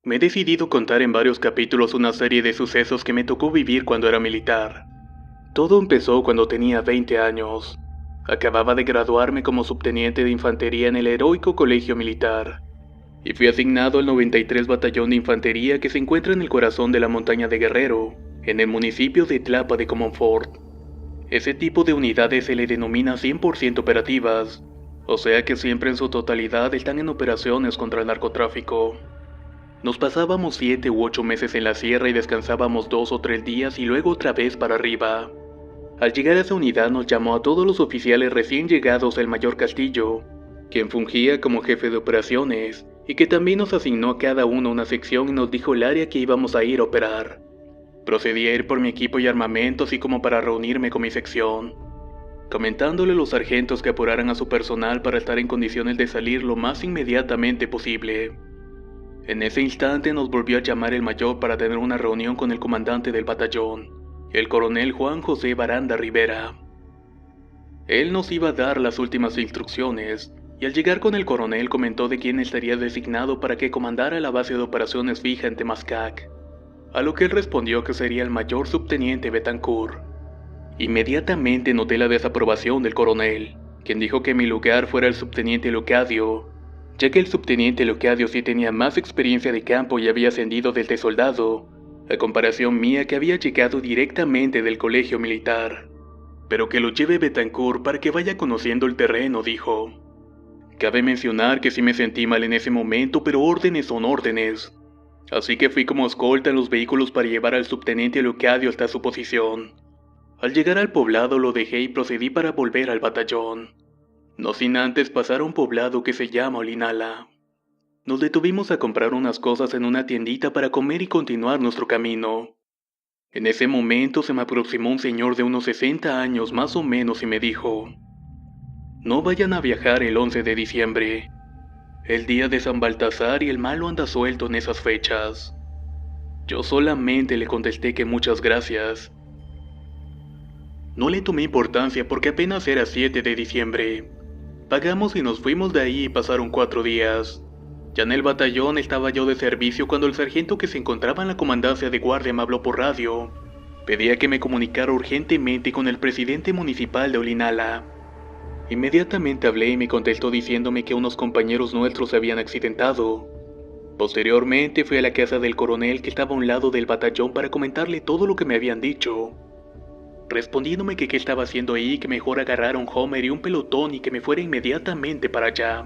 Me he decidido contar en varios capítulos una serie de sucesos que me tocó vivir cuando era militar. Todo empezó cuando tenía 20 años. Acababa de graduarme como subteniente de infantería en el heroico colegio militar, y fui asignado al 93 Batallón de Infantería que se encuentra en el corazón de la montaña de Guerrero, en el municipio de Tlapa de Comonfort. Ese tipo de unidades se le denomina 100% operativas, o sea que siempre en su totalidad están en operaciones contra el narcotráfico. Nos pasábamos 7 u 8 meses en la sierra y descansábamos 2 o 3 días y luego otra vez para arriba. Al llegar a esa unidad nos llamó a todos los oficiales recién llegados el mayor Castillo, quien fungía como jefe de operaciones, y que también nos asignó a cada uno una sección y nos dijo el área que íbamos a ir a operar. Procedí a ir por mi equipo y armamento así como para reunirme con mi sección, comentándole a los sargentos que apuraran a su personal para estar en condiciones de salir lo más inmediatamente posible. En ese instante nos volvió a llamar el mayor para tener una reunión con el comandante del batallón, el coronel Juan José Baranda Rivera. Él nos iba a dar las últimas instrucciones, y al llegar con el coronel comentó de quién estaría designado para que comandara la base de operaciones fija en Temascac, a lo que él respondió que sería el mayor subteniente Betancourt. Inmediatamente noté la desaprobación del coronel, quien dijo que mi lugar fuera el subteniente Leocadio, ya que el subteniente Leocadio sí tenía más experiencia de campo y había ascendido desde soldado, a comparación mía que había llegado directamente del colegio militar. Pero que lo lleve Betancourt para que vaya conociendo el terreno, dijo. Cabe mencionar que sí me sentí mal en ese momento, pero órdenes son órdenes. Así que fui como escolta en los vehículos para llevar al subteniente Leocadio hasta su posición. Al llegar al poblado lo dejé y procedí para volver al batallón, no sin antes pasar a un poblado que se llama Olinala. Nos detuvimos a comprar unas cosas en una tiendita para comer y continuar nuestro camino. En ese momento se me aproximó un señor de unos 60 años más o menos y me dijo: no vayan a viajar el 11 de diciembre, el día de San Baltasar, y el malo anda suelto en esas fechas. Yo solamente le contesté que muchas gracias. No le tomé importancia porque apenas era 7 de diciembre. Pagamos y nos fuimos de ahí y pasaron 4 días. Ya en el batallón estaba yo de servicio cuando el sargento que se encontraba en la comandancia de guardia me habló por radio. Pedía que me comunicara urgentemente con el presidente municipal de Olinala. Inmediatamente hablé y me contestó diciéndome que unos compañeros nuestros se habían accidentado. Posteriormente fui a la casa del coronel que estaba a un lado del batallón para comentarle todo lo que me habían dicho, respondiéndome que qué estaba haciendo ahí, que mejor agarrara un Homer y un pelotón y que me fuera inmediatamente para allá.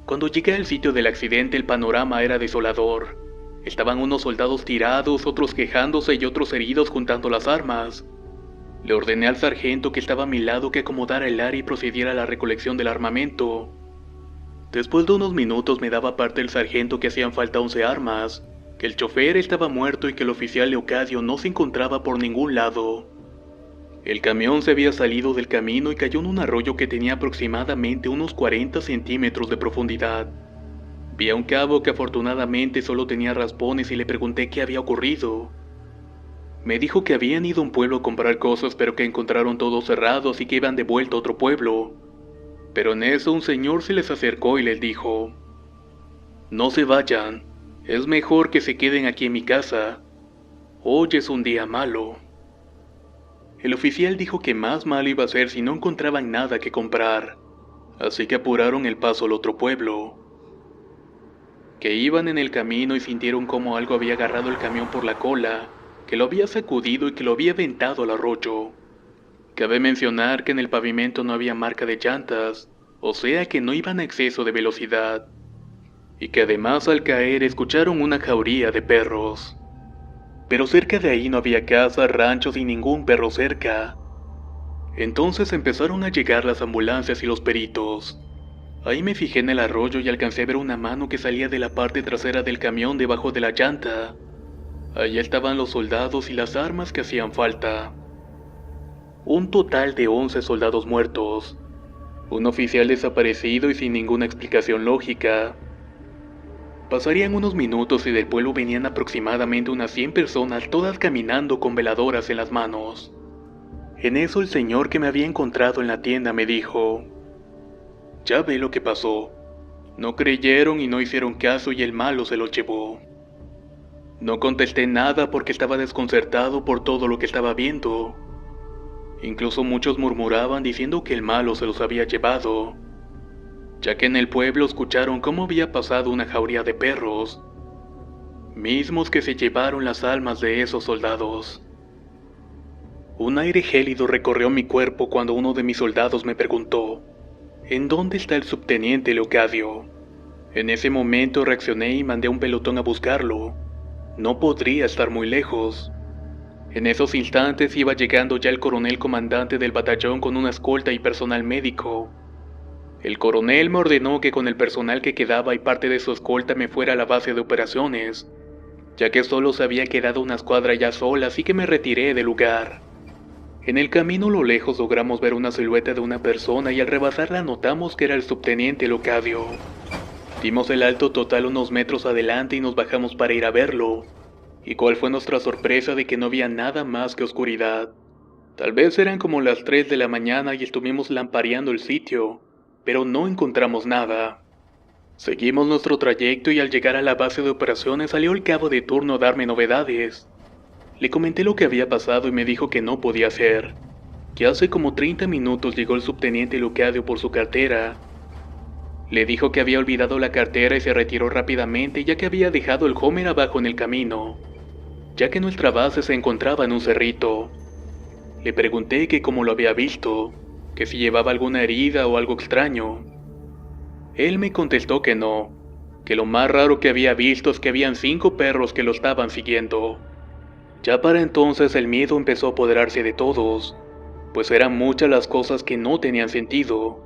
Cuando llegué al sitio del accidente el panorama era desolador. Estaban unos soldados tirados, otros quejándose y otros heridos juntando las armas. Le ordené al sargento que estaba a mi lado que acomodara el área y procediera a la recolección del armamento. Después de unos minutos me daba parte el sargento que hacían falta 11 armas, que el chofer estaba muerto y que el oficial Leocadio no se encontraba por ningún lado. El camión se había salido del camino y cayó en un arroyo que tenía aproximadamente unos 40 centímetros de profundidad. Vi a un cabo que afortunadamente solo tenía raspones y le pregunté qué había ocurrido. Me dijo que habían ido a un pueblo a comprar cosas pero que encontraron todo cerrado y que iban de vuelta a otro pueblo. Pero en eso un señor se les acercó y les dijo: no se vayan, es mejor que se queden aquí en mi casa. Hoy es un día malo. El oficial dijo que más malo iba a ser si no encontraban nada que comprar, así que apuraron el paso al otro pueblo. Que iban en el camino y sintieron como algo había agarrado el camión por la cola, que lo había sacudido y que lo había aventado al arroyo. Cabe mencionar que en el pavimento no había marca de llantas, o sea que no iban a exceso de velocidad, y que además al caer escucharon una jauría de perros. Pero cerca de ahí no había casas, ranchos y ningún perro cerca. Entonces empezaron a llegar las ambulancias y los peritos. Ahí me fijé en el arroyo y alcancé a ver una mano que salía de la parte trasera del camión debajo de la llanta. Allí estaban los soldados y las armas que hacían falta. Un total de 11 soldados muertos, un oficial desaparecido y sin ninguna explicación lógica. Pasarían unos minutos y del pueblo venían aproximadamente unas 100 personas, todas caminando con veladoras en las manos. En eso el señor que me había encontrado en la tienda me dijo: ya ve lo que pasó. No creyeron y no hicieron caso y el malo se lo llevó. No contesté nada porque estaba desconcertado por todo lo que estaba viendo. Incluso muchos murmuraban diciendo que el malo se los había llevado, ya que en el pueblo escucharon cómo había pasado una jauría de perros, mismos que se llevaron las almas de esos soldados. Un aire gélido recorrió mi cuerpo cuando uno de mis soldados me preguntó: ¿en dónde está el subteniente Leocadio? En ese momento reaccioné y mandé un pelotón a buscarlo. No podría estar muy lejos. En esos instantes iba llegando ya el coronel comandante del batallón con una escolta y personal médico. El coronel me ordenó que con el personal que quedaba y parte de su escolta me fuera a la base de operaciones, ya que solo se había quedado una escuadra ya sola, así que me retiré del lugar. En el camino a lo lejos logramos ver una silueta de una persona y al rebasarla notamos que era el subteniente Leocadio. Dimos el alto total unos metros adelante y nos bajamos para ir a verlo. ¿Y cuál fue nuestra sorpresa de que no había nada más que oscuridad? Tal vez eran como las 3 de la mañana y estuvimos lampareando el sitio, pero no encontramos nada. Seguimos nuestro trayecto y al llegar a la base de operaciones salió el cabo de turno a darme novedades. Le comenté lo que había pasado y me dijo que no podía ser, que hace como 30 minutos llegó el subteniente Leocadio por su cartera. Le dijo que había olvidado la cartera y se retiró rápidamente ya que había dejado el Homer abajo en el camino, ya que nuestra base se encontraba en un cerrito. Le pregunté que cómo lo había visto, que si llevaba alguna herida o algo extraño. Él me contestó que no, que lo más raro que había visto es que habían 5 perros que lo estaban siguiendo. Ya para entonces el miedo empezó a apoderarse de todos, pues eran muchas las cosas que no tenían sentido,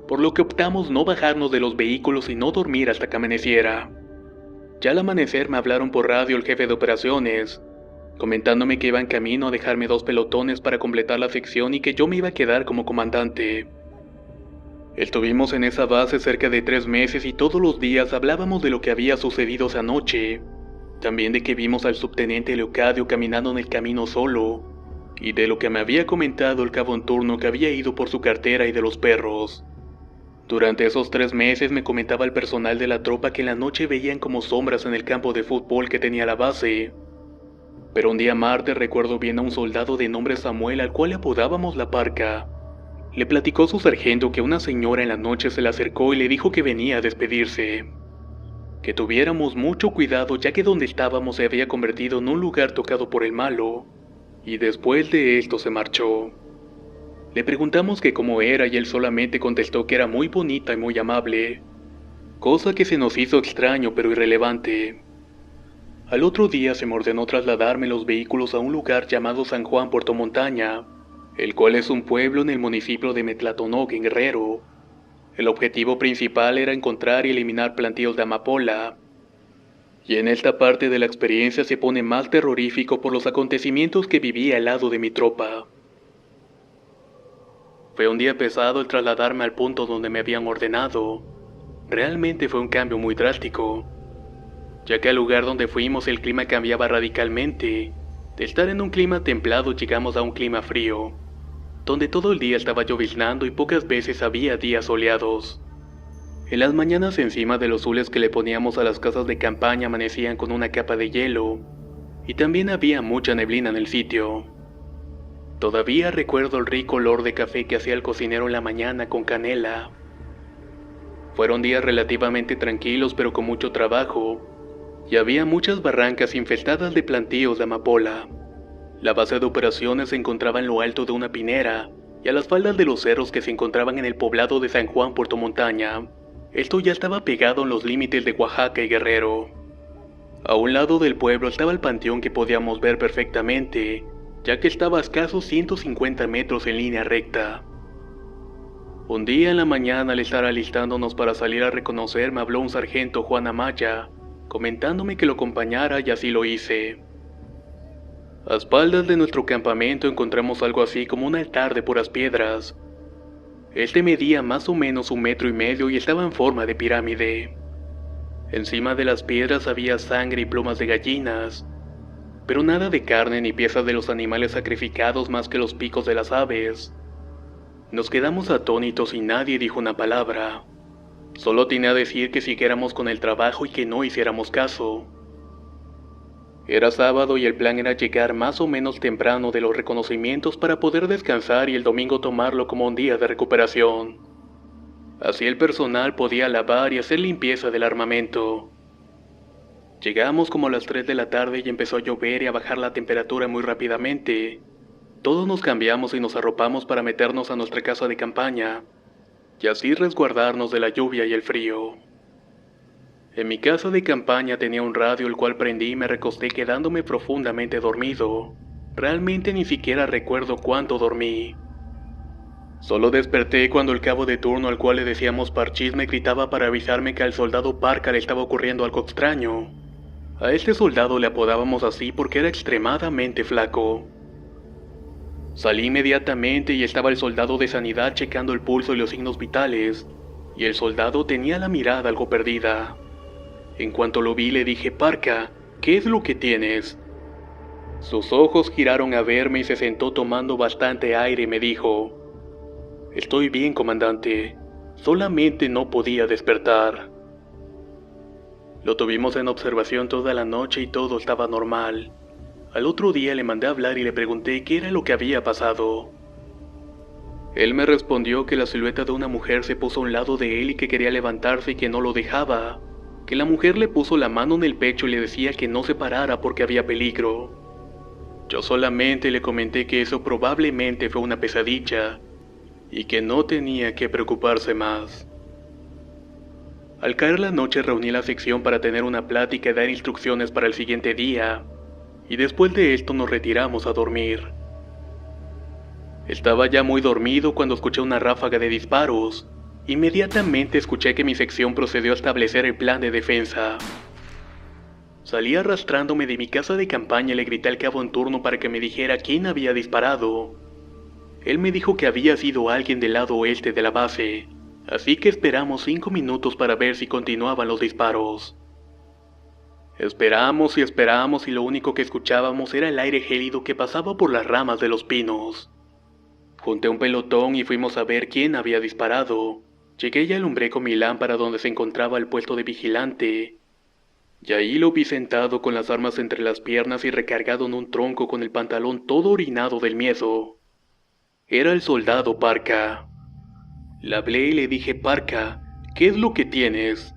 por lo que optamos no bajarnos de los vehículos y no dormir hasta que amaneciera. Ya al amanecer me hablaron por radio el jefe de operaciones, comentándome que iba en camino a dejarme 2 pelotones para completar la sección y que yo me iba a quedar como comandante. Estuvimos en esa base cerca de 3 meses y todos los días hablábamos de lo que había sucedido esa noche, también de que vimos al subteniente Leocadio caminando en el camino solo, y de lo que me había comentado el cabo en turno que había ido por su cartera y de los perros. Durante esos 3 meses me comentaba el personal de la tropa que en la noche veían como sombras en el campo de fútbol que tenía la base. Pero un día martes recuerdo bien a un soldado de nombre Samuel al cual le apodábamos la Parca. Le platicó su sargento que una señora en la noche se le acercó y le dijo que venía a despedirse. Que tuviéramos mucho cuidado ya que donde estábamos se había convertido en un lugar tocado por el malo, y después de esto se marchó. Le preguntamos que cómo era y él solamente contestó que era muy bonita y muy amable, cosa que se nos hizo extraño pero irrelevante. Al otro día se me ordenó trasladarme los vehículos a un lugar llamado San Juan Puerto Montaña, el cual es un pueblo en el municipio de Metlatonoc, en Guerrero. El objetivo principal era encontrar y eliminar plantíos de amapola. Y en esta parte de la experiencia se pone más terrorífico por los acontecimientos que vivía al lado de mi tropa. Fue un día pesado el trasladarme al punto donde me habían ordenado. Realmente fue un cambio muy drástico, ya que al lugar donde fuimos el clima cambiaba radicalmente. De estar en un clima templado llegamos a un clima frío, donde todo el día estaba lloviznando y pocas veces había días soleados. En las mañanas encima de los zules que le poníamos a las casas de campaña amanecían con una capa de hielo, y también había mucha neblina en el sitio. Todavía recuerdo el rico olor de café que hacía el cocinero en la mañana con canela. Fueron días relativamente tranquilos pero con mucho trabajo, y había muchas barrancas infestadas de plantíos de amapola. La base de operaciones se encontraba en lo alto de una pinera, y a las faldas de los cerros que se encontraban en el poblado de San Juan Puerto Montaña. Esto ya estaba pegado en los límites de Oaxaca y Guerrero. A un lado del pueblo estaba el panteón que podíamos ver perfectamente, ya que estaba a escasos 150 metros en línea recta. Un día en la mañana, al estar alistándonos para salir a reconocer, me habló un sargento Juan Amaya, comentándome que lo acompañara y así lo hice. A espaldas de nuestro campamento encontramos algo así como un altar de puras piedras. Este medía más o menos 1,5 metros y estaba en forma de pirámide. Encima de las piedras había sangre y plumas de gallinas, pero nada de carne ni piezas de los animales sacrificados más que los picos de las aves. Nos quedamos atónitos y nadie dijo una palabra. Solo atiné a decir que siguiéramos con el trabajo y que no hiciéramos caso. Era sábado y el plan era llegar más o menos temprano de los reconocimientos para poder descansar y el domingo tomarlo como un día de recuperación. Así el personal podía lavar y hacer limpieza del armamento. Llegamos como a las 3 de la tarde y empezó a llover y a bajar la temperatura muy rápidamente. Todos nos cambiamos y nos arropamos para meternos a nuestra casa de campaña, y así resguardarnos de la lluvia y el frío. En mi casa de campaña tenía un radio el cual prendí y me recosté quedándome profundamente dormido. Realmente ni siquiera recuerdo cuánto dormí. Solo desperté cuando el cabo de turno al cual le decíamos Parchís me gritaba para avisarme que al soldado Parca le estaba ocurriendo algo extraño. A este soldado le apodábamos así porque era extremadamente flaco. Salí inmediatamente y estaba el soldado de sanidad checando el pulso y los signos vitales, y el soldado tenía la mirada algo perdida. En cuanto lo vi le dije: Parca, ¿qué es lo que tienes? Sus ojos giraron a verme y se sentó tomando bastante aire y me dijo: Estoy bien, comandante, solamente no podía despertar. Lo tuvimos en observación toda la noche y todo estaba normal. Al otro día le mandé a hablar y le pregunté qué era lo que había pasado. Él me respondió que la silueta de una mujer se puso a un lado de él y que quería levantarse y que no lo dejaba, que la mujer le puso la mano en el pecho y le decía que no se parara porque había peligro. Yo solamente le comenté que eso probablemente fue una pesadilla y que no tenía que preocuparse más. Al caer la noche reuní la sección para tener una plática y dar instrucciones para el siguiente día, y después de esto nos retiramos a dormir. Estaba ya muy dormido cuando escuché una ráfaga de disparos. Inmediatamente escuché que mi sección procedió a establecer el plan de defensa. Salí arrastrándome de mi casa de campaña y le grité al cabo en turno para que me dijera quién había disparado. Él me dijo que había sido alguien del lado oeste de la base, así que esperamos 5 minutos para ver si continuaban los disparos. Esperamos y lo único que escuchábamos era el aire gélido que pasaba por las ramas de los pinos. Junté un pelotón y fuimos a ver quién había disparado. Llegué y alumbré con mi lámpara donde se encontraba el puesto de vigilante. Y ahí lo vi sentado con las armas entre las piernas y recargado en un tronco con el pantalón todo orinado del miedo. Era el soldado Parca. Le hablé y le dije: Parca, ¿qué es lo que tienes?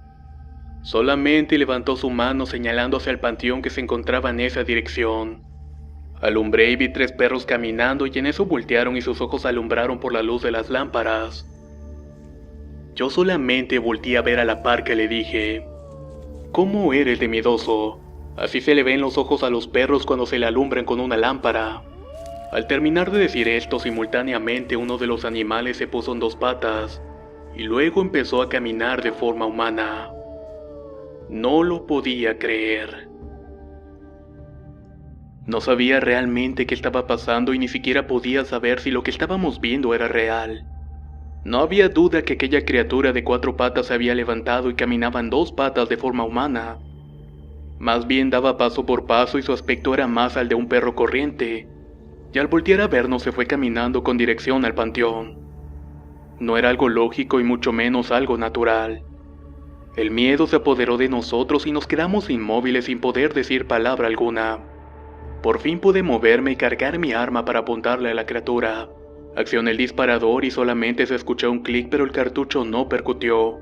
Solamente levantó su mano señalando hacia el panteón que se encontraba en esa dirección. Alumbré y vi 3 perros caminando y en eso voltearon y sus ojos alumbraron por la luz de las lámparas. Yo solamente volteé a ver a la Parca y le dije: ¿Cómo eres de miedoso? Así se le ven los ojos a los perros cuando se le alumbran con una lámpara. Al terminar de decir esto, simultáneamente uno de los animales se puso en 2 patas y luego empezó a caminar de forma humana. No lo podía creer. No sabía realmente qué estaba pasando y ni siquiera podía saber si lo que estábamos viendo era real. No había duda que aquella criatura de 4 patas se había levantado y caminaba en 2 patas de forma humana. Más bien daba paso por paso y su aspecto era más al de un perro corriente, y al voltear a vernos se fue caminando con dirección al panteón. No era algo lógico y mucho menos algo natural. El miedo se apoderó de nosotros y nos quedamos inmóviles sin poder decir palabra alguna. Por fin pude moverme y cargar mi arma para apuntarle a la criatura. Accioné el disparador y solamente se escuchó un clic, pero el cartucho no percutió.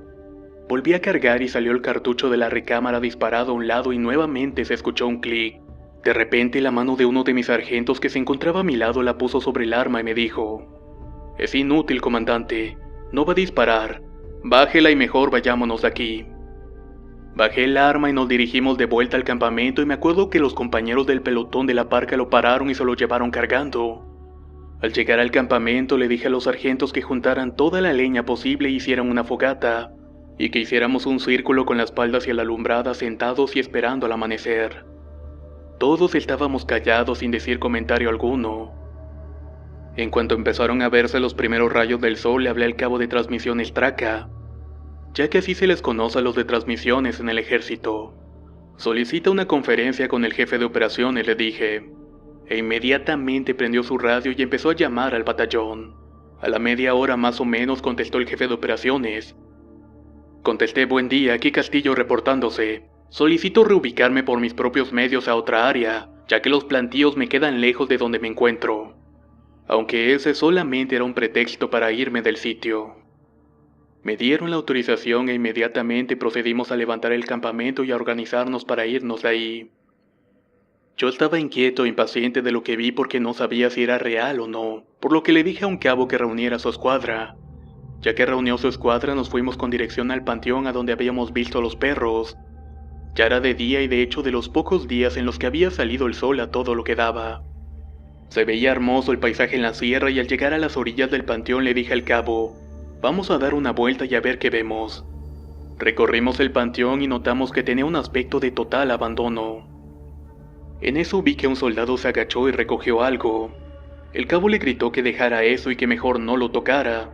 Volví a cargar y salió el cartucho de la recámara disparado a un lado y nuevamente se escuchó un clic. De repente la mano de uno de mis sargentos que se encontraba a mi lado la puso sobre el arma y me dijo: Es inútil, comandante, no va a disparar, bájela y mejor vayámonos de aquí. Bajé el arma y nos dirigimos de vuelta al campamento y me acuerdo que los compañeros del pelotón de la Parca lo pararon y se lo llevaron cargando. Al llegar al campamento le dije a los sargentos que juntaran toda la leña posible e hicieran una fogata, y que hiciéramos un círculo con la espalda hacia la alumbrada sentados y esperando al amanecer. Todos estábamos callados sin decir comentario alguno. En cuanto empezaron a verse los primeros rayos del sol le hablé al cabo de transmisiones Traca, ya que así se les conoce a los de transmisiones en el ejército. Solicita una conferencia con el jefe de operaciones, le dije, e inmediatamente prendió su radio y empezó a llamar al batallón. A la media hora más o menos contestó el jefe de operaciones. Contesté: buen día, aquí Castillo reportándose. Solicito reubicarme por mis propios medios a otra área, ya que los plantíos me quedan lejos de donde me encuentro. Aunque ese solamente era un pretexto para irme del sitio. Me dieron la autorización e inmediatamente procedimos a levantar el campamento y a organizarnos para irnos de ahí. Yo estaba inquieto e impaciente de lo que vi porque no sabía si era real o no, por lo que le dije a un cabo que reuniera su escuadra. Ya que reunió su escuadra, nos fuimos con dirección al panteón a donde habíamos visto a los perros. Ya era de día y de hecho de los pocos días en los que había salido el sol a todo lo que daba. Se veía hermoso el paisaje en la sierra y al llegar a las orillas del panteón le dije al cabo: vamos a dar una vuelta y a ver qué vemos. Recorrimos el panteón y notamos que tenía un aspecto de total abandono. En eso vi que un soldado se agachó y recogió algo. El cabo le gritó que dejara eso y que mejor no lo tocara.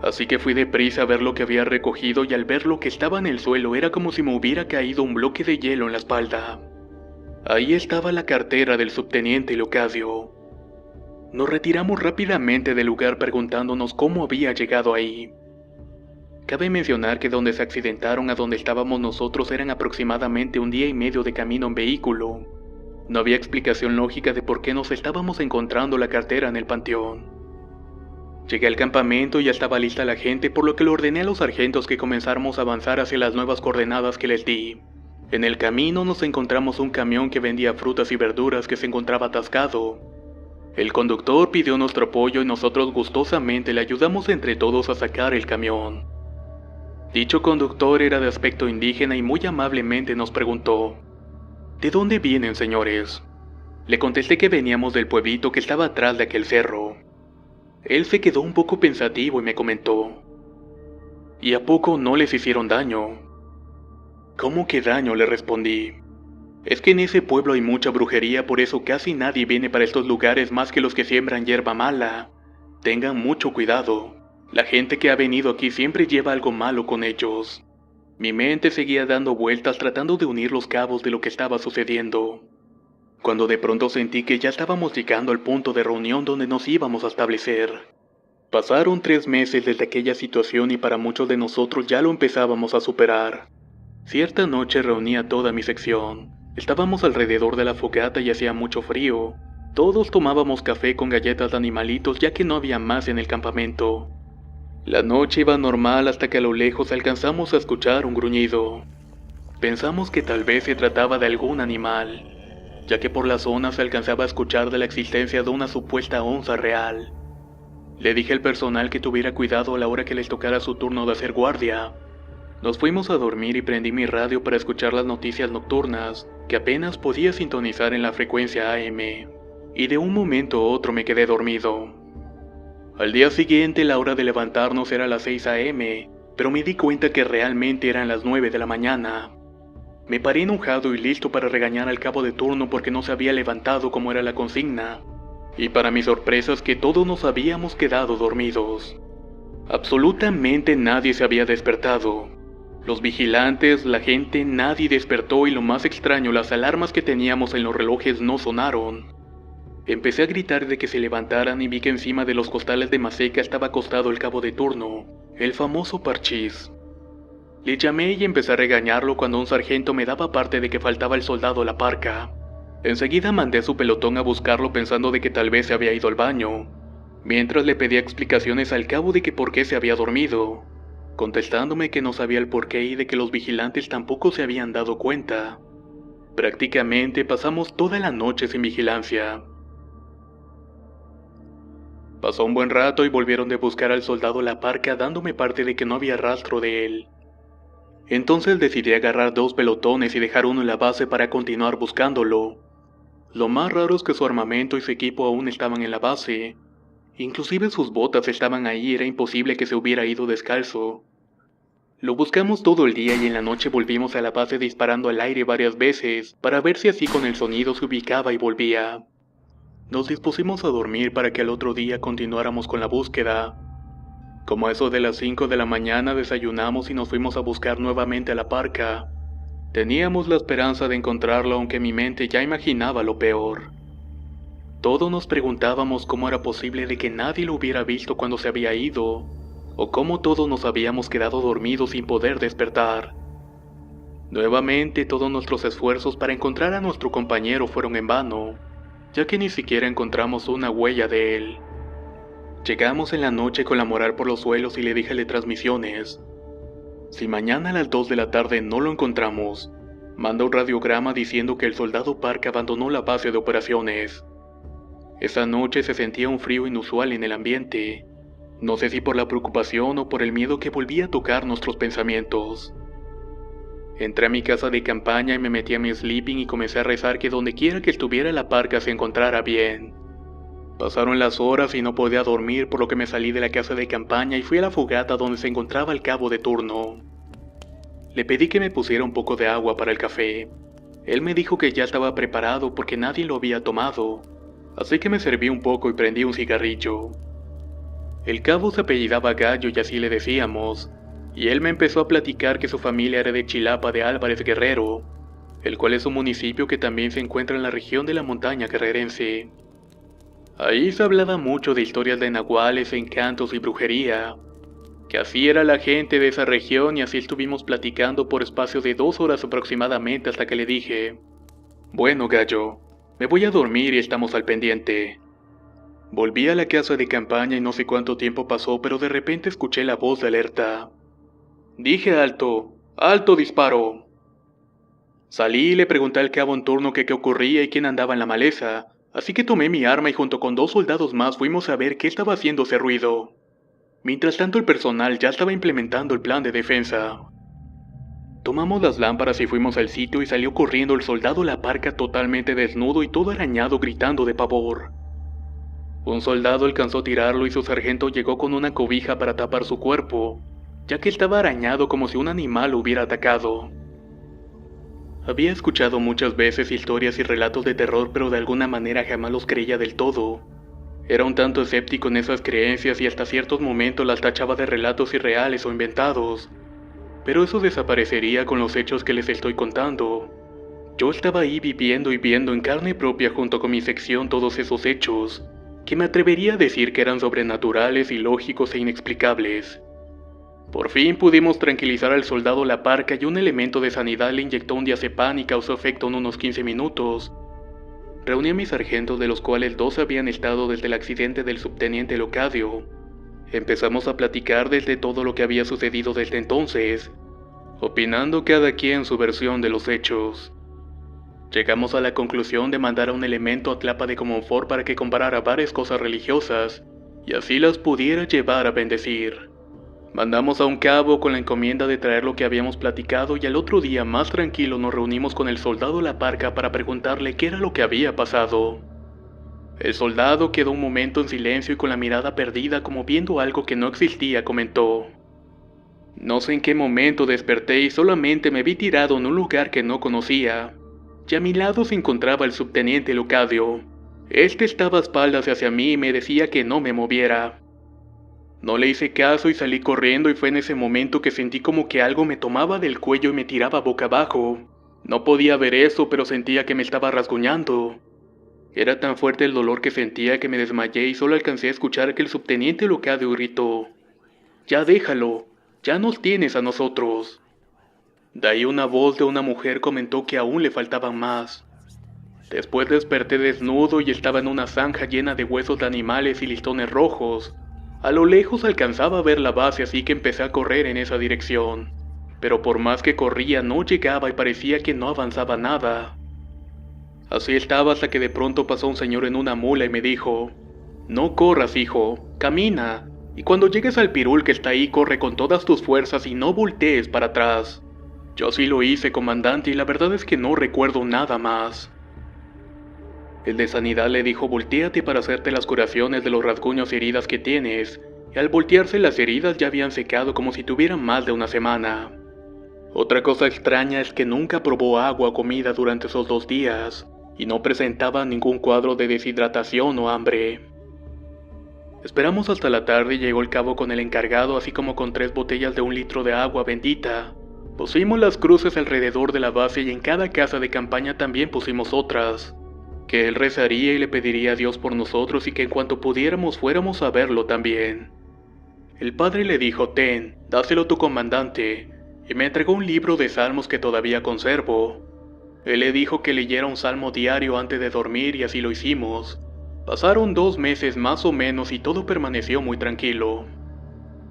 Así que fui deprisa a ver lo que había recogido y al ver lo que estaba en el suelo era como si me hubiera caído un bloque de hielo en la espalda. Ahí estaba la cartera del subteniente Leocadio. Nos retiramos rápidamente del lugar preguntándonos cómo había llegado ahí. Cabe mencionar que donde se accidentaron a donde estábamos nosotros eran aproximadamente 1 día y medio de camino en vehículo. No había explicación lógica de por qué nos estábamos encontrando la cartera en el panteón. Llegué al campamento y ya estaba lista la gente, por lo que le ordené a los sargentos que comenzáramos a avanzar hacia las nuevas coordenadas que les di. En el camino nos encontramos un camión que vendía frutas y verduras que se encontraba atascado. El conductor pidió nuestro apoyo y nosotros gustosamente le ayudamos entre todos a sacar el camión. Dicho conductor era de aspecto indígena y muy amablemente nos preguntó: ¿de dónde vienen, señores? Le contesté que veníamos del pueblito que estaba atrás de aquel cerro. Él se quedó un poco pensativo y me comentó: ¿y a poco no les hicieron daño? ¿Cómo que daño?, le respondí. Es que en ese pueblo hay mucha brujería, por eso casi nadie viene para estos lugares más que los que siembran hierba mala. Tengan mucho cuidado. La gente que ha venido aquí siempre lleva algo malo con ellos. Mi mente seguía dando vueltas tratando de unir los cabos de lo que estaba sucediendo, cuando de pronto sentí que ya estábamos llegando al punto de reunión donde nos íbamos a establecer. Pasaron 3 meses desde aquella situación y para muchos de nosotros ya lo empezábamos a superar. Cierta noche reuní a toda mi sección. Estábamos alrededor de la fogata y hacía mucho frío. Todos tomábamos café con galletas de animalitos ya que no había más en el campamento. La noche iba normal hasta que a lo lejos alcanzamos a escuchar un gruñido. Pensamos que tal vez se trataba de algún animal, ya que por la zona se alcanzaba a escuchar de la existencia de una supuesta onza real. Le dije al personal que tuviera cuidado a la hora que les tocara su turno de hacer guardia. Nos fuimos a dormir y prendí mi radio para escuchar las noticias nocturnas, que apenas podía sintonizar en la frecuencia AM, y de un momento a otro me quedé dormido. Al día siguiente la hora de levantarnos era las 6 AM, pero me di cuenta que realmente eran las 9 de la mañana. Me paré enojado y listo para regañar al cabo de turno porque no se había levantado como era la consigna, y para mi sorpresa es que todos nos habíamos quedado dormidos. Absolutamente nadie se había despertado. Los vigilantes, la gente, nadie despertó y lo más extraño, las alarmas que teníamos en los relojes no sonaron. Empecé a gritar de que se levantaran y vi que encima de los costales de maseca estaba acostado el cabo de turno, el famoso Parchís. Le llamé y empecé a regañarlo cuando un sargento me daba parte de que faltaba el soldado La Parca. Enseguida mandé a su pelotón a buscarlo pensando de que tal vez se había ido al baño, mientras le pedía explicaciones al cabo de que por qué se había dormido, contestándome que no sabía el porqué y de que los vigilantes tampoco se habían dado cuenta. Prácticamente pasamos toda la noche sin vigilancia. Pasó un buen rato y volvieron de buscar al soldado La Parca dándome parte de que no había rastro de él. Entonces decidí agarrar 2 pelotones y dejar uno en la base para continuar buscándolo. Lo más raro es que su armamento y su equipo aún estaban en la base. Inclusive sus botas estaban ahí, era imposible que se hubiera ido descalzo. Lo buscamos todo el día y en la noche volvimos a la base disparando al aire varias veces para ver si así con el sonido se ubicaba y volvía. Nos dispusimos a dormir para que al otro día continuáramos con la búsqueda. Como a eso de las 5 de la mañana desayunamos y nos fuimos a buscar nuevamente a La Parca. Teníamos la esperanza de encontrarlo aunque mi mente ya imaginaba lo peor. Todos nos preguntábamos cómo era posible de que nadie lo hubiera visto cuando se había ido. o cómo todos nos habíamos quedado dormidos sin poder despertar. Nuevamente todos nuestros esfuerzos para encontrar a nuestro compañero fueron en vano, ya que ni siquiera encontramos una huella de él. Llegamos en la noche con la moral por los suelos y le dije al transmisiones: si mañana a las 2 de la tarde no lo encontramos, manda un radiograma diciendo que el soldado Park abandonó la base de operaciones. Esa noche se sentía un frío inusual en el ambiente. No sé si por la preocupación o por el miedo que volvía a tocar nuestros pensamientos. Entré a mi casa de campaña y me metí a mi sleeping y comencé a rezar que donde quiera que estuviera la parca se encontrara bien. Pasaron las horas y no podía dormir, por lo que me salí de la casa de campaña y fui a la fogata donde se encontraba el cabo de turno. Le pedí que me pusiera un poco de agua para el café. Él me dijo que ya estaba preparado porque nadie lo había tomado, así que me serví un poco y prendí un cigarrillo. El cabo se apellidaba Gallo y así le decíamos, y él me empezó a platicar que su familia era de Chilapa de Álvarez Guerrero, el cual es un municipio que también se encuentra en la región de la montaña guerrerense. Ahí se hablaba mucho de historias de nahuales, encantos y brujería, que así era la gente de esa región, y así estuvimos platicando por espacio de 2 horas aproximadamente hasta que le dije: bueno, Gallo, me voy a dormir y estamos al pendiente. Volví a la casa de campaña y no sé cuánto tiempo pasó, pero de repente escuché la voz de alerta. Dije: alto, alto disparo. Salí y le pregunté al cabo en turno que qué ocurría y quién andaba en la maleza, así que tomé mi arma y junto con 2 soldados más fuimos a ver qué estaba haciendo ese ruido. Mientras tanto el personal ya estaba implementando el plan de defensa. Tomamos las lámparas y fuimos al sitio y salió corriendo el soldado La Parca totalmente desnudo y todo arañado gritando de pavor. Un soldado alcanzó a tirarlo y su sargento llegó con una cobija para tapar su cuerpo, ya que estaba arañado como si un animal lo hubiera atacado. Había escuchado muchas veces historias y relatos de terror, pero de alguna manera jamás los creía del todo. Era un tanto escéptico en esas creencias y hasta ciertos momentos las tachaba de relatos irreales o inventados. Pero eso desaparecería con los hechos que les estoy contando. Yo estaba ahí viviendo y viendo en carne propia junto con mi sección todos esos hechos, que me atrevería a decir que eran sobrenaturales, ilógicos e inexplicables. Por fin pudimos tranquilizar al soldado La Parca y un elemento de sanidad le inyectó un diazepam y causó efecto en unos 15 minutos. Reuní a mis sargentos, de los cuales 2 habían estado desde el accidente del subteniente Locadio. Empezamos a platicar desde todo lo que había sucedido desde entonces, opinando cada quien su versión de los hechos. Llegamos a la conclusión de mandar a un elemento a Tlapa de Comonfort para que comparara varias cosas religiosas, y así las pudiera llevar a bendecir. Mandamos a un cabo con la encomienda de traer lo que habíamos platicado, y al otro día más tranquilo nos reunimos con el soldado La Parca para preguntarle qué era lo que había pasado. El soldado quedó un momento en silencio y con la mirada perdida como viendo algo que no existía comentó: no sé en qué momento desperté y solamente me vi tirado en un lugar que no conocía, y a mi lado se encontraba el subteniente Locadio. Este estaba a espaldas hacia mí y me decía que no me moviera. No le hice caso y salí corriendo, y fue en ese momento que sentí como que algo me tomaba del cuello y me tiraba boca abajo. No podía ver eso, pero sentía que me estaba rasguñando. Era tan fuerte el dolor que sentía que me desmayé y solo alcancé a escuchar que el subteniente Locadio gritó: ya déjalo, ya nos tienes a nosotros. De ahí una voz de una mujer comentó que aún le faltaban más. Después desperté desnudo y estaba en una zanja llena de huesos de animales y listones rojos. A lo lejos alcanzaba a ver la base, así que empecé a correr en esa dirección. Pero por más que corría no llegaba y parecía que no avanzaba nada. Así estaba hasta que de pronto pasó un señor en una mula y me dijo: no corras, hijo, camina, y cuando llegues al pirul que está ahí corre con todas tus fuerzas y no voltees para atrás. Yo sí lo hice, comandante, y la verdad es que no recuerdo nada más. El de sanidad le dijo: voltéate para hacerte las curaciones de los rasguños y heridas que tienes, y al voltearse las heridas ya habían secado como si tuvieran más de una semana. Otra cosa extraña es que nunca probó agua o comida durante esos 2 días, y no presentaba ningún cuadro de deshidratación o hambre. Esperamos hasta la tarde y llegó el cabo con el encargado, así como con 3 botellas de 1 litro de agua bendita. Pusimos las cruces alrededor de la base y en cada casa de campaña también pusimos otras, que él rezaría y le pediría a Dios por nosotros y que en cuanto pudiéramos fuéramos a verlo también. El padre le dijo: «Ten, dáselo a tu comandante», y me entregó un libro de salmos que todavía conservo. Él le dijo que leyera un salmo diario antes de dormir y así lo hicimos. Pasaron 2 meses más o menos y todo permaneció muy tranquilo.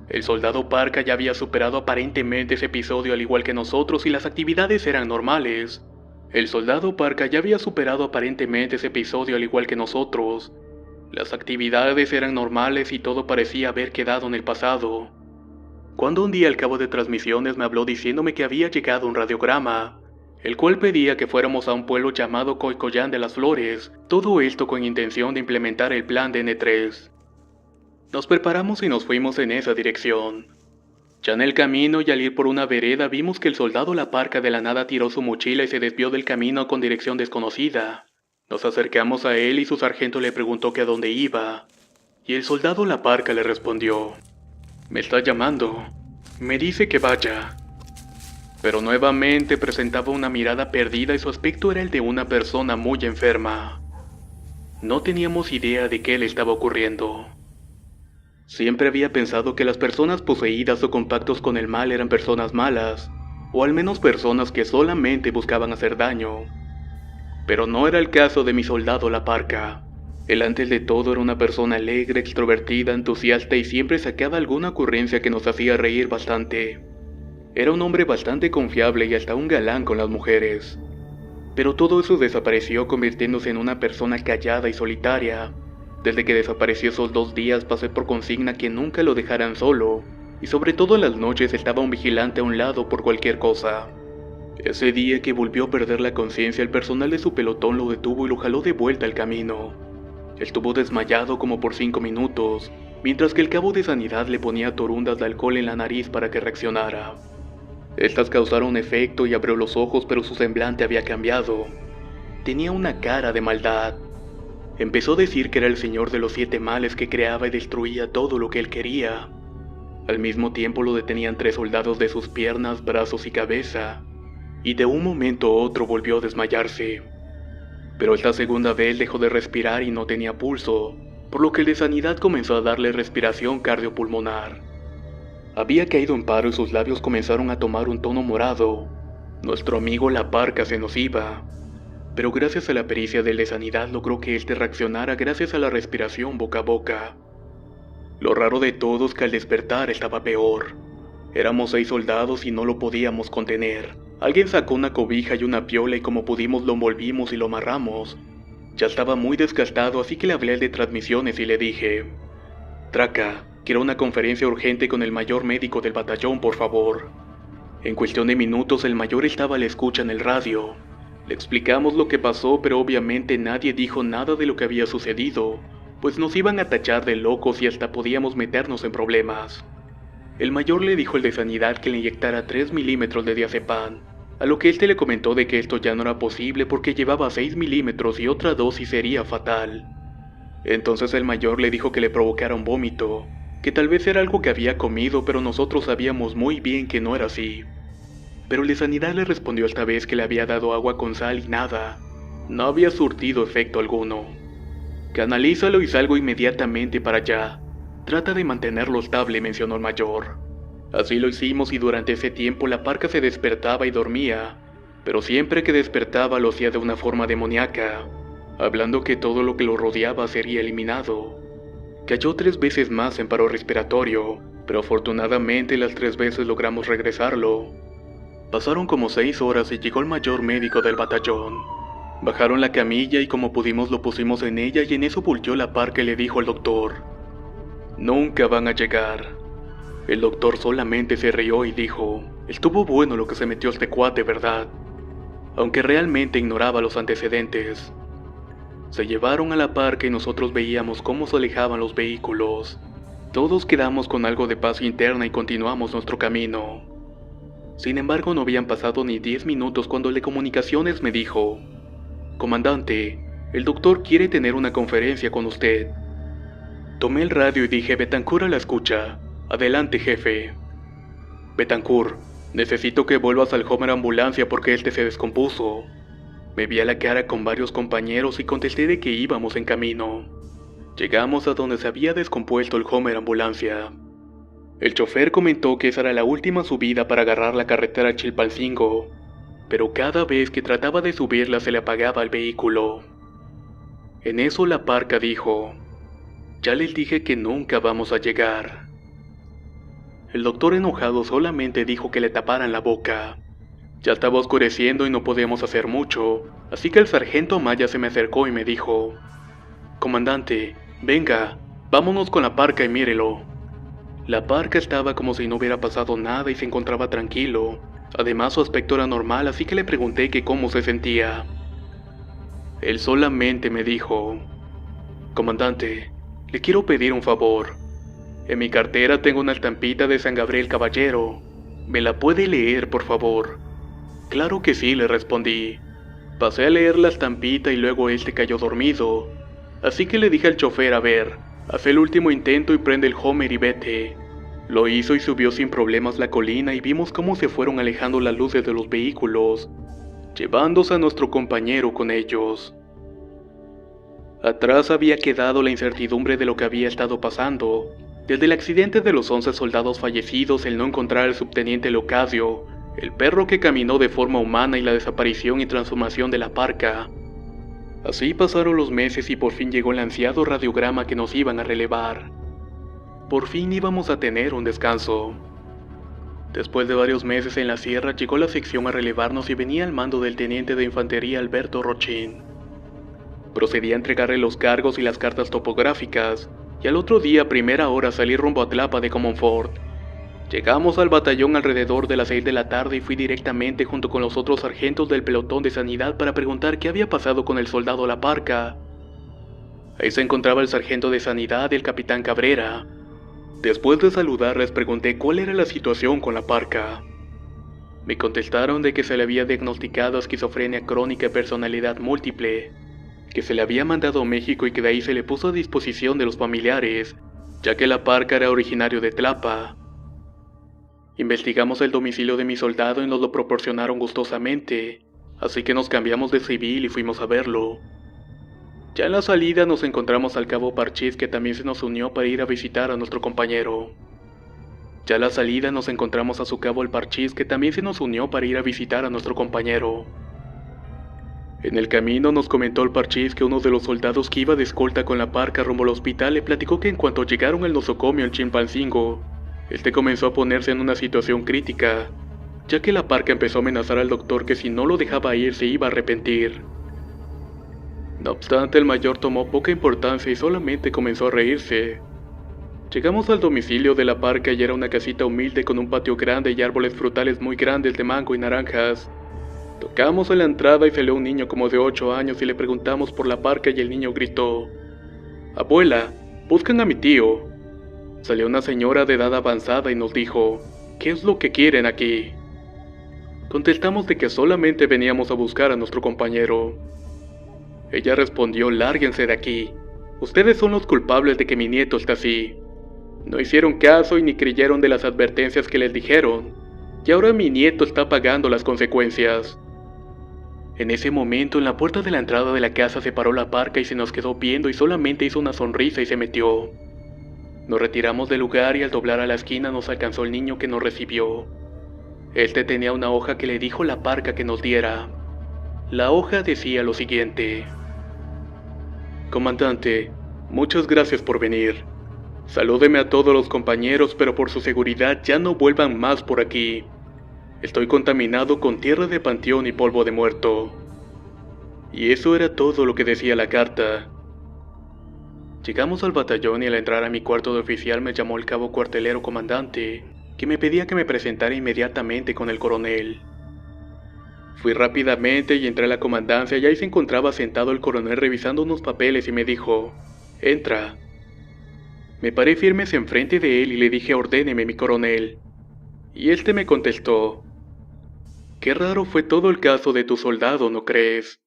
El soldado Parka ya había superado aparentemente ese episodio al igual que nosotros y las actividades eran normales. El soldado Parka ya había superado aparentemente ese episodio al igual que nosotros. Las actividades eran normales y todo parecía haber quedado en el pasado. Cuando un día al cabo de transmisiones me habló diciéndome que había llegado un radiograma, el cual pedía que fuéramos a un pueblo llamado Coicoyán de las Flores, todo esto con intención de implementar el plan de N3. Nos preparamos y nos fuimos en esa dirección. Ya en el camino y al ir por una vereda vimos que el soldado La Parka de la nada tiró su mochila y se desvió del camino con dirección desconocida. Nos acercamos a él y su sargento le preguntó que a dónde iba, y el soldado La Parka le respondió: «Me está llamando, me dice que vaya». Pero nuevamente presentaba una mirada perdida y su aspecto era el de una persona muy enferma. No teníamos idea de qué le estaba ocurriendo. Siempre había pensado que las personas poseídas o con pactos con el mal eran personas malas, o al menos personas que solamente buscaban hacer daño. Pero no era el caso de mi soldado La Parka. Él antes de todo era una persona alegre, extrovertida, entusiasta y siempre sacaba alguna ocurrencia que nos hacía reír bastante. Era un hombre bastante confiable y hasta un galán con las mujeres. Pero todo eso desapareció convirtiéndose en una persona callada y solitaria. Desde que desapareció esos 2 días pasé por consigna que nunca lo dejaran solo, y sobre todo en las noches estaba un vigilante a un lado por cualquier cosa. Ese día que volvió a perder la conciencia, el personal de su pelotón lo detuvo y lo jaló de vuelta al camino. Estuvo desmayado como por 5 minutos, mientras que el cabo de sanidad le ponía torundas de alcohol en la nariz para que reaccionara. Estas causaron efecto y abrió los ojos, pero su semblante había cambiado. Tenía una cara de maldad. Empezó a decir que era el señor de los 7 males que creaba y destruía todo lo que él quería. Al mismo tiempo lo detenían 3 soldados de sus piernas, brazos y cabeza, y de un momento a otro volvió a desmayarse. Pero esta segunda vez dejó de respirar y no tenía pulso, por lo que el de sanidad comenzó a darle respiración cardiopulmonar. Había caído en paro y sus labios comenzaron a tomar un tono morado. Nuestro amigo La Parka se nos iba, pero gracias a la pericia del de sanidad logró que éste reaccionara gracias a la respiración boca a boca. Lo raro de todo es que al despertar estaba peor. Éramos 6 soldados y no lo podíamos contener. Alguien sacó una cobija y una piola y como pudimos lo envolvimos y lo amarramos. Ya estaba muy desgastado, así que le hablé al de transmisiones y le dije: «Traca, quiero una conferencia urgente con el mayor médico del batallón, por favor». En cuestión de minutos el mayor estaba a la escucha en el radio. Le explicamos lo que pasó, pero obviamente nadie dijo nada de lo que había sucedido, pues nos iban a tachar de locos y hasta podíamos meternos en problemas. El mayor le dijo al de sanidad que le inyectara 3 milímetros de diazepam, a lo que éste le comentó de que esto ya no era posible porque llevaba 6 milímetros y otra dosis sería fatal. Entonces el mayor le dijo que le provocara un vómito, que tal vez era algo que había comido, pero nosotros sabíamos muy bien que no era así. Pero el de sanidad le respondió esta vez que le había dado agua con sal y nada, no había surtido efecto alguno. «Canalízalo y salgo inmediatamente para allá. Trata de mantenerlo estable», mencionó el mayor. Así lo hicimos y durante ese tiempo La Parka se despertaba y dormía, pero siempre que despertaba lo hacía de una forma demoníaca, hablando que todo lo que lo rodeaba sería eliminado. Cayó 3 veces más en paro respiratorio, pero afortunadamente las 3 veces logramos regresarlo. Pasaron como 6 horas y llegó el mayor médico del batallón. Bajaron la camilla y como pudimos lo pusimos en ella y en eso volteó La Parka y le dijo al doctor: «Nunca van a llegar». El doctor solamente se rió y dijo: «Estuvo bueno lo que se metió este cuate, ¿verdad?», aunque realmente ignoraba los antecedentes. Se llevaron a La Parka y nosotros veíamos cómo se alejaban los vehículos. Todos quedamos con algo de paz interna y continuamos nuestro camino. Sin embargo, no habían pasado ni 10 minutos cuando el de comunicaciones me dijo: «Comandante, el doctor quiere tener una conferencia con usted». Tomé el radio y dije: «Betancourt a la escucha. Adelante, jefe». «Betancourt, necesito que vuelvas al Homer Ambulancia porque este se descompuso». Me vi a la cara con varios compañeros y contesté de que íbamos en camino. Llegamos a donde se había descompuesto el Homer Ambulancia. El chofer comentó que esa era la última subida para agarrar la carretera Chilpancingo, pero cada vez que trataba de subirla se le apagaba el vehículo. En eso la parca dijo: ya les dije que nunca vamos a llegar. El doctor enojado solamente dijo que le taparan la boca. Ya estaba oscureciendo y no podíamos hacer mucho, así que el sargento Amaya se me acercó y me dijo: comandante, venga, vámonos con la parca y mírelo. La parca estaba como si no hubiera pasado nada y se encontraba tranquilo. Además su aspecto era normal, así que le pregunté que cómo se sentía. Él solamente me dijo: comandante, le quiero pedir un favor. En mi cartera tengo una estampita de San Gabriel Caballero. ¿Me la puede leer, por favor? Claro que sí, le respondí. Pasé a leer la estampita y luego cayó dormido. Así que le dije al chofer: a ver, haz el último intento y prende el Homer y vete. Lo hizo y subió sin problemas la colina y vimos cómo se fueron alejando las luces de los vehículos, llevándose a nuestro compañero con ellos. Atrás había quedado la incertidumbre de lo que había estado pasando, desde el accidente de los 11 soldados fallecidos, el no encontrar al subteniente Leocadio, el perro que caminó de forma humana y la desaparición y transformación de la parca. Así pasaron los meses y por fin llegó el ansiado radiograma que nos iban a relevar. Por fin íbamos a tener un descanso. Después de varios meses en la sierra llegó la sección a relevarnos y venía al mando del teniente de infantería Alberto Rochín. Procedí a entregarle los cargos y las cartas topográficas, y al otro día a primera hora salí rumbo a Tlapa de Comonfort. Llegamos al batallón alrededor de las 6 de la tarde y fui directamente junto con los otros sargentos del pelotón de sanidad para preguntar qué había pasado con el soldado La Parca. Ahí se encontraba el sargento de sanidad y el capitán Cabrera. Después de saludarles pregunté cuál era la situación con La Parca. Me contestaron de que se le había diagnosticado esquizofrenia crónica y personalidad múltiple, que se le había mandado a México y que de ahí se le puso a disposición de los familiares, ya que La Parca era originario de Tlapa. Investigamos el domicilio de mi soldado y nos lo proporcionaron gustosamente, así que nos cambiamos de civil y fuimos a verlo. Ya en la salida nos encontramos al cabo Parchís, que también se nos unió para ir a visitar a nuestro compañero. Ya a la salida nos encontramos a su cabo el Parchís, que también se nos unió para ir a visitar a nuestro compañero. En el camino nos comentó el Parchís que uno de los soldados que iba de escolta con La Parca rumbo al hospital le platicó que en cuanto llegaron al nosocomio en Chilpancingo, comenzó a ponerse en una situación crítica, ya que La Parca empezó a amenazar al doctor que si no lo dejaba ir se iba a arrepentir. No obstante, el mayor tomó poca importancia y solamente comenzó a reírse. Llegamos al domicilio de La Parca y era una casita humilde con un patio grande y árboles frutales muy grandes de mango y naranjas. Tocamos en la entrada y salió un niño como de 8 años y le preguntamos por La Parca y el niño gritó: «Abuela, buscan a mi tío». Salió una señora de edad avanzada y nos dijo: «¿Qué es lo que quieren aquí?». Contestamos de que solamente veníamos a buscar a nuestro compañero. Ella respondió: «Lárguense de aquí. Ustedes son los culpables de que mi nieto esté así. No hicieron caso y ni creyeron de las advertencias que les dijeron, y ahora mi nieto está pagando las consecuencias». En ese momento, en la puerta de la entrada de la casa se paró La Parca y se nos quedó viendo y solamente hizo una sonrisa y se metió. Nos retiramos del lugar y al doblar a la esquina nos alcanzó el niño que nos recibió. Tenía una hoja que le dijo La Parca que nos diera. La hoja decía lo siguiente: «Comandante, muchas gracias por venir. Salúdeme a todos los compañeros, pero por su seguridad ya no vuelvan más por aquí. Estoy contaminado con tierra de panteón y polvo de muerto». Y eso era todo lo que decía la carta. Llegamos al batallón y al entrar a mi cuarto de oficial me llamó el cabo cuartelero comandante, que me pedía que me presentara inmediatamente con el coronel. Fui rápidamente y entré a la comandancia y ahí se encontraba sentado el coronel revisando unos papeles y me dijo: «Entra». Me paré firmes enfrente de él y le dije: «Ordéneme, mi coronel». Y me contestó: «Qué raro fue todo el caso de tu soldado, ¿no crees?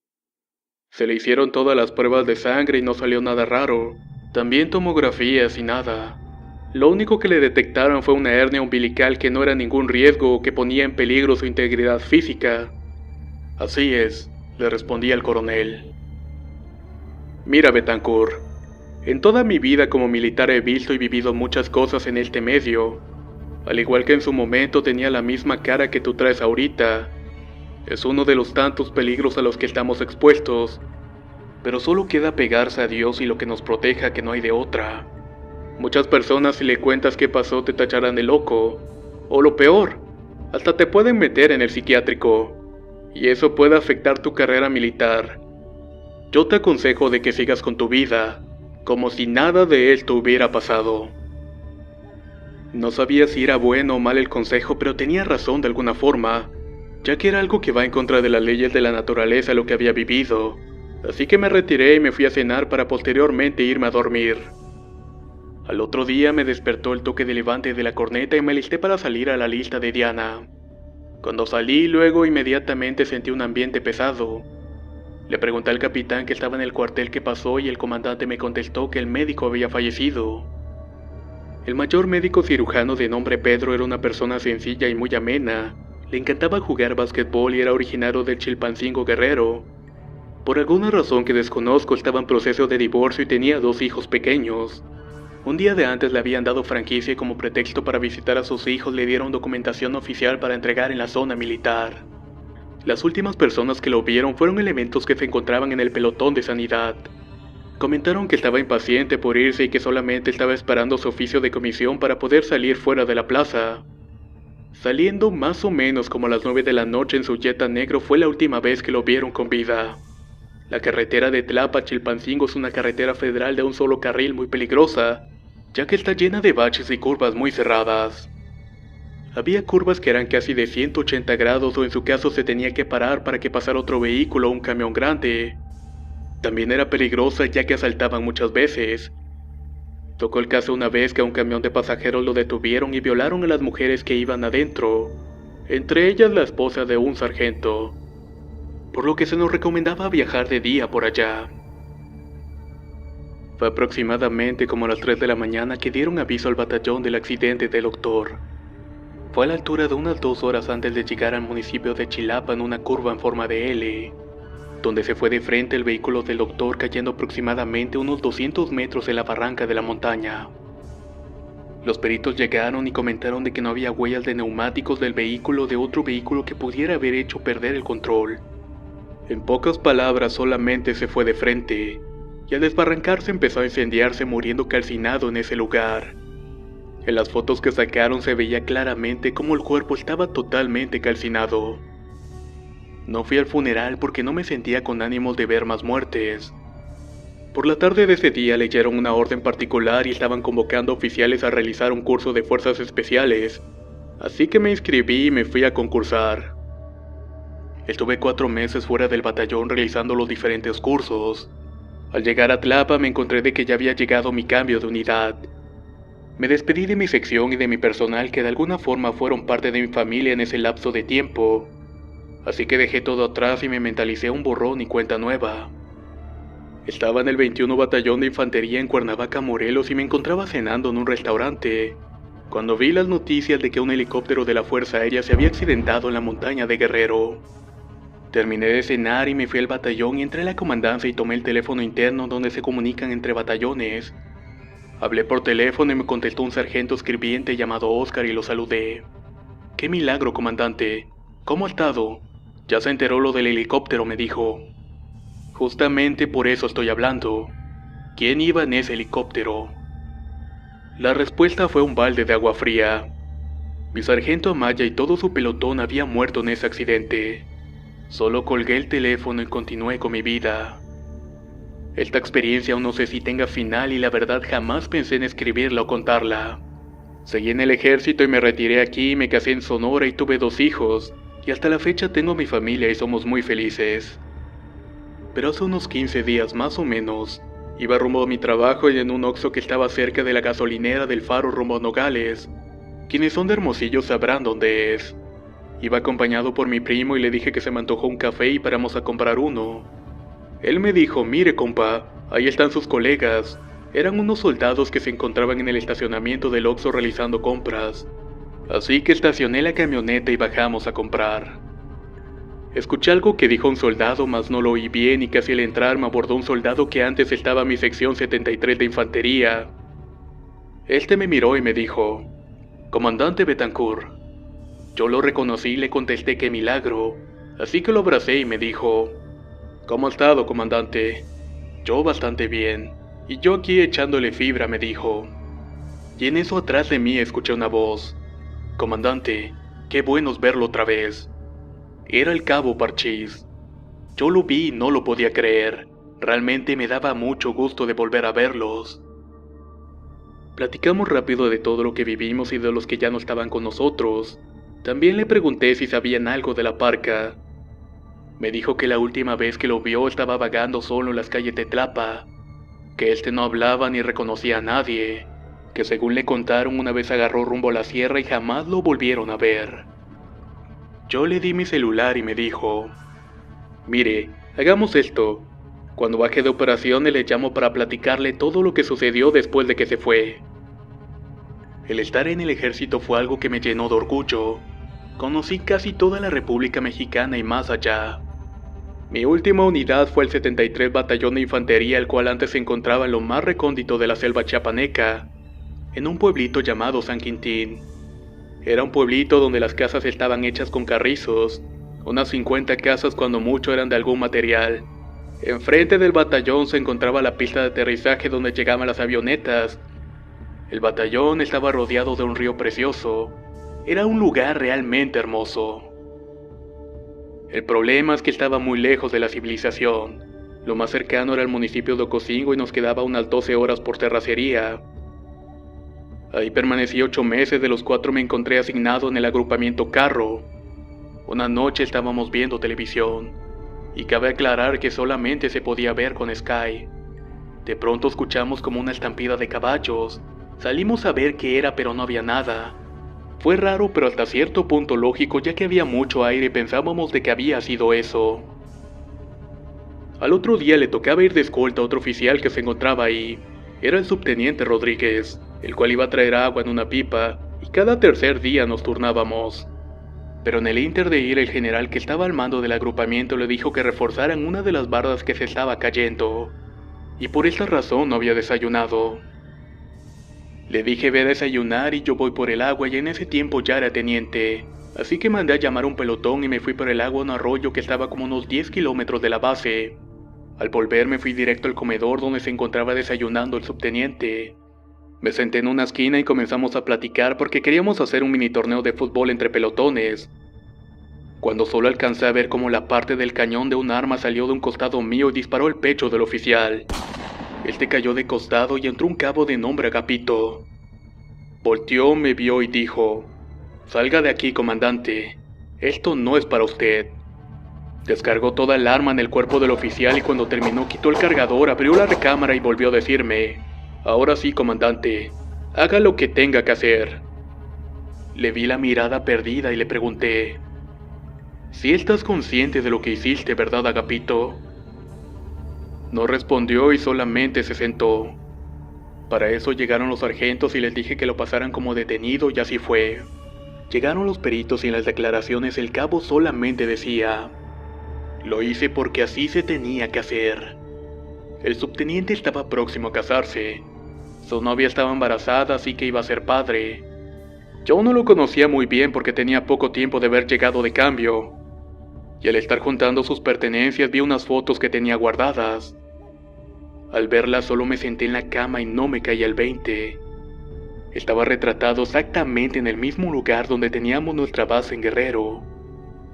Se le hicieron todas las pruebas de sangre y no salió nada raro. También tomografías y nada. Lo único que le detectaron fue una hernia umbilical que no era ningún riesgo o que ponía en peligro su integridad física». «Así es», le respondí al coronel. «Mira, Betancourt, en toda mi vida como militar he visto y vivido muchas cosas en este medio, Al igual que en su momento tenía la misma cara que tú traes ahorita. Es uno de los tantos peligros a los que estamos expuestos, pero solo queda pegarse a Dios y lo que nos proteja, que no hay de otra. Muchas personas, si le cuentas qué pasó, te tacharán de loco, o lo peor, hasta te pueden meter en el psiquiátrico, y eso puede afectar tu carrera militar. Yo te aconsejo de que sigas con tu vida, como si nada de esto hubiera pasado. No sabía si era bueno o mal el consejo, pero tenía razón de alguna forma, ya que era algo que va en contra de las leyes de la naturaleza lo que había vivido. Así que me retiré y me fui a cenar para posteriormente irme a dormir. Al otro día me despertó el toque de levante de la corneta y me alisté para salir a la lista de Diana. Cuando salí, luego inmediatamente sentí un ambiente pesado. Le pregunté al capitán que estaba en el cuartel qué pasó y el comandante me contestó que el médico había fallecido. El mayor médico cirujano de nombre Pedro era una persona sencilla y muy amena. Le encantaba jugar básquetbol y era originario del Chilpancingo Guerrero. Por alguna razón que desconozco estaba en proceso de divorcio y tenía 2 hijos pequeños. Un día de antes le habían dado franquicia y como pretexto para visitar a sus hijos le dieron documentación oficial para entregar en la zona militar. Las últimas personas que lo vieron fueron elementos que se encontraban en el pelotón de sanidad. Comentaron que estaba impaciente por irse y que solamente estaba esperando su oficio de comisión para poder salir fuera de la plaza. Saliendo más o menos como a las 9 de la noche en su Jetta negro fue la última vez que lo vieron con vida. La carretera de Tlapa a Chilpancingo es una carretera federal de un solo carril muy peligrosa, ya que está llena de baches y curvas muy cerradas. Había curvas que eran casi de 180 grados o en su caso se tenía que parar para que pasara otro vehículo o un camión grande. También era peligrosa ya que asaltaban muchas veces. Tocó el caso una vez que a un camión de pasajeros lo detuvieron y violaron a las mujeres que iban adentro, entre ellas la esposa de un sargento, por lo que se nos recomendaba viajar de día por allá. Fue aproximadamente como a las 3 de la mañana que dieron aviso al batallón del accidente del doctor. Fue a la altura de unas 2 horas antes de llegar al municipio de Chilapa en una curva en forma de L, donde se fue de frente el vehículo del doctor cayendo aproximadamente unos 200 metros en la barranca de la montaña. Los peritos llegaron y comentaron de que no había huellas de neumáticos del vehículo de otro vehículo que pudiera haber hecho perder el control. En pocas palabras, solamente se fue de frente, y al desbarrancarse empezó a incendiarse muriendo calcinado en ese lugar. En las fotos que sacaron se veía claramente cómo el cuerpo estaba totalmente calcinado. No fui al funeral porque no me sentía con ánimos de ver más muertes. Por la tarde de ese día leyeron una orden particular y estaban convocando oficiales a realizar un curso de fuerzas especiales, así que me inscribí y me fui a concursar. Estuve 4 meses fuera del batallón realizando los diferentes cursos. Al llegar a Tlapa me encontré de que ya había llegado mi cambio de unidad. Me despedí de mi sección y de mi personal que de alguna forma fueron parte de mi familia en ese lapso de tiempo. Así que dejé todo atrás y me mentalicé un borrón y cuenta nueva. Estaba en el 21 Batallón de Infantería en Cuernavaca, Morelos y me encontraba cenando en un restaurante, cuando vi las noticias de que un helicóptero de la Fuerza Aérea se había accidentado en la montaña de Guerrero. Terminé de cenar y me fui al batallón y entré a la comandancia y tomé el teléfono interno donde se comunican entre batallones. Hablé por teléfono y me contestó un sargento escribiente llamado Oscar y lo saludé. «¡Qué milagro, comandante! ¿Cómo ha estado?» «Ya se enteró lo del helicóptero», me dijo. «Justamente por eso estoy hablando. ¿Quién iba en ese helicóptero?» La respuesta fue un balde de agua fría. Mi sargento Amaya y todo su pelotón habían muerto en ese accidente. Solo colgué el teléfono y continué con mi vida. Esta experiencia aún no sé si tenga final y la verdad jamás pensé en escribirla o contarla. Seguí en el ejército y me retiré aquí, me casé en Sonora y tuve 2 hijos, y hasta la fecha tengo mi familia y somos muy felices. Pero hace unos 15 días más o menos, iba rumbo a mi trabajo y en un Oxxo que estaba cerca de la gasolinera del Faro rumbo a Nogales. Quienes son de Hermosillo sabrán dónde es. Iba acompañado por mi primo y le dije que se me antojó un café y paramos a comprar uno. Él me dijo, mire compa, ahí están sus colegas. Eran unos soldados que se encontraban en el estacionamiento del Oxxo realizando compras. Así que estacioné la camioneta y bajamos a comprar. Escuché algo que dijo un soldado, mas no lo oí bien y casi al entrar me abordó un soldado que antes estaba en mi sección 73 de infantería. Este me miró y me dijo, Comandante Betancourt. Yo lo reconocí y le contesté que milagro, así que lo abracé y me dijo: ¿Cómo ha estado, comandante? Yo bastante bien, y yo aquí echándole fibra, me dijo. Y en eso atrás de mí escuché una voz: Comandante, qué bueno es verlo otra vez. Era el cabo Parchís. Yo lo vi y no lo podía creer. Realmente me daba mucho gusto de volver a verlos. Platicamos rápido de todo lo que vivimos y de los que ya no estaban con nosotros. También le pregunté si sabían algo de la parca. Me dijo que la última vez que lo vio estaba vagando solo en las calles de Tlapa, que no hablaba ni reconocía a nadie, que según le contaron una vez agarró rumbo a la sierra y jamás lo volvieron a ver. Yo le di mi celular y me dijo: Mire, hagamos esto. Cuando baje de operaciones le llamo para platicarle todo lo que sucedió después de que se fue. El estar en el ejército fue algo que me llenó de orgullo. Conocí casi toda la República Mexicana y más allá. Mi última unidad fue el 73 Batallón de Infantería, el cual antes se encontraba en lo más recóndito de la selva chiapaneca, en un pueblito llamado San Quintín. Era un pueblito donde las casas estaban hechas con carrizos, unas 50 casas cuando mucho eran de algún material. Enfrente del batallón se encontraba la pista de aterrizaje donde llegaban las avionetas. El batallón estaba rodeado de un río precioso. Era un lugar realmente hermoso. El problema es que estaba muy lejos de la civilización. Lo más cercano era el municipio de Ocosingo y nos quedaba unas 12 horas por terracería. Ahí permanecí 8 meses, de los 4 me encontré asignado en el agrupamiento Carro. Una noche estábamos viendo televisión. Y cabe aclarar que solamente se podía ver con Sky. De pronto escuchamos como una estampida de caballos. Salimos a ver qué era, pero no había nada. Fue raro, pero hasta cierto punto lógico, ya que había mucho aire y pensábamos de que había sido eso. Al otro día le tocaba ir de escolta a otro oficial que se encontraba ahí. Era el subteniente Rodríguez, el cual iba a traer agua en una pipa, y cada tercer día nos turnábamos. Pero en el ínter de ir, el general que estaba al mando del agrupamiento le dijo que reforzaran una de las bardas que se estaba cayendo, y por esa razón no había desayunado. Le dije: ve a desayunar y yo voy por el agua, y en ese tiempo ya era teniente, así que mandé a llamar un pelotón y me fui por el agua a un arroyo que estaba como unos 10 kilómetros de la base. Al volver me fui directo al comedor donde se encontraba desayunando el subteniente. Me senté en una esquina y comenzamos a platicar porque queríamos hacer un mini torneo de fútbol entre pelotones. Cuando solo alcancé a ver cómo la parte del cañón de un arma salió de un costado mío y disparó el pecho del oficial. Cayó de costado y entró un cabo de nombre Agapito. Volteó, me vio y dijo: Salga de aquí, comandante. Esto no es para usted. Descargó toda el arma en el cuerpo del oficial y cuando terminó quitó el cargador, abrió la recámara y volvió a decirme: Ahora sí, comandante, haga lo que tenga que hacer. Le vi la mirada perdida y le pregunté: ¿Sí estás consciente de lo que hiciste, verdad, Agapito? No respondió y solamente se sentó. Para eso llegaron los sargentos y les dije que lo pasaran como detenido y así fue. Llegaron los peritos y en las declaraciones el cabo solamente decía: Lo hice porque así se tenía que hacer. El subteniente estaba próximo a casarse. Su novia estaba embarazada, así que iba a ser padre. Yo no lo conocía muy bien porque tenía poco tiempo de haber llegado de cambio. Y al estar juntando sus pertenencias vi unas fotos que tenía guardadas. Al verlas solo me senté en la cama y no me caía el 20. Estaba retratado exactamente en el mismo lugar donde teníamos nuestra base en Guerrero,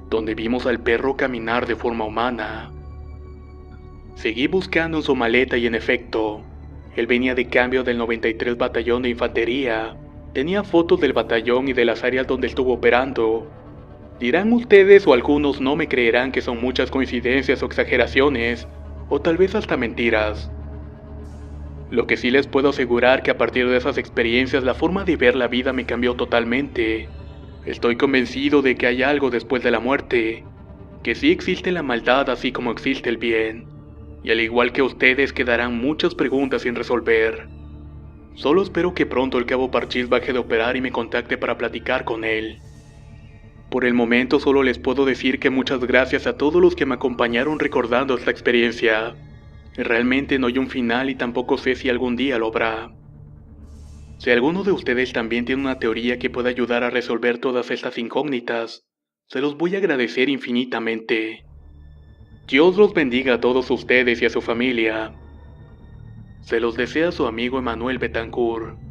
donde vimos al perro caminar de forma humana. Seguí buscando en su maleta y en efecto, él venía de cambio del 93 Batallón de Infantería. Tenía fotos del batallón y de las áreas donde estuvo operando. Dirán ustedes o algunos no me creerán que son muchas coincidencias o exageraciones, o tal vez hasta mentiras. Lo que sí les puedo asegurar que a partir de esas experiencias la forma de ver la vida me cambió totalmente. Estoy convencido de que hay algo después de la muerte, que sí existe la maldad así como existe el bien, y al igual que ustedes quedarán muchas preguntas sin resolver. Solo espero que pronto el cabo Parchís baje de operar y me contacte para platicar con él. Por el momento solo les puedo decir que muchas gracias a todos los que me acompañaron recordando esta experiencia. Realmente no hay un final y tampoco sé si algún día lo habrá. Si alguno de ustedes también tiene una teoría que pueda ayudar a resolver todas estas incógnitas, se los voy a agradecer infinitamente. Dios los bendiga a todos ustedes y a su familia. Se los desea su amigo Emanuel Betancourt.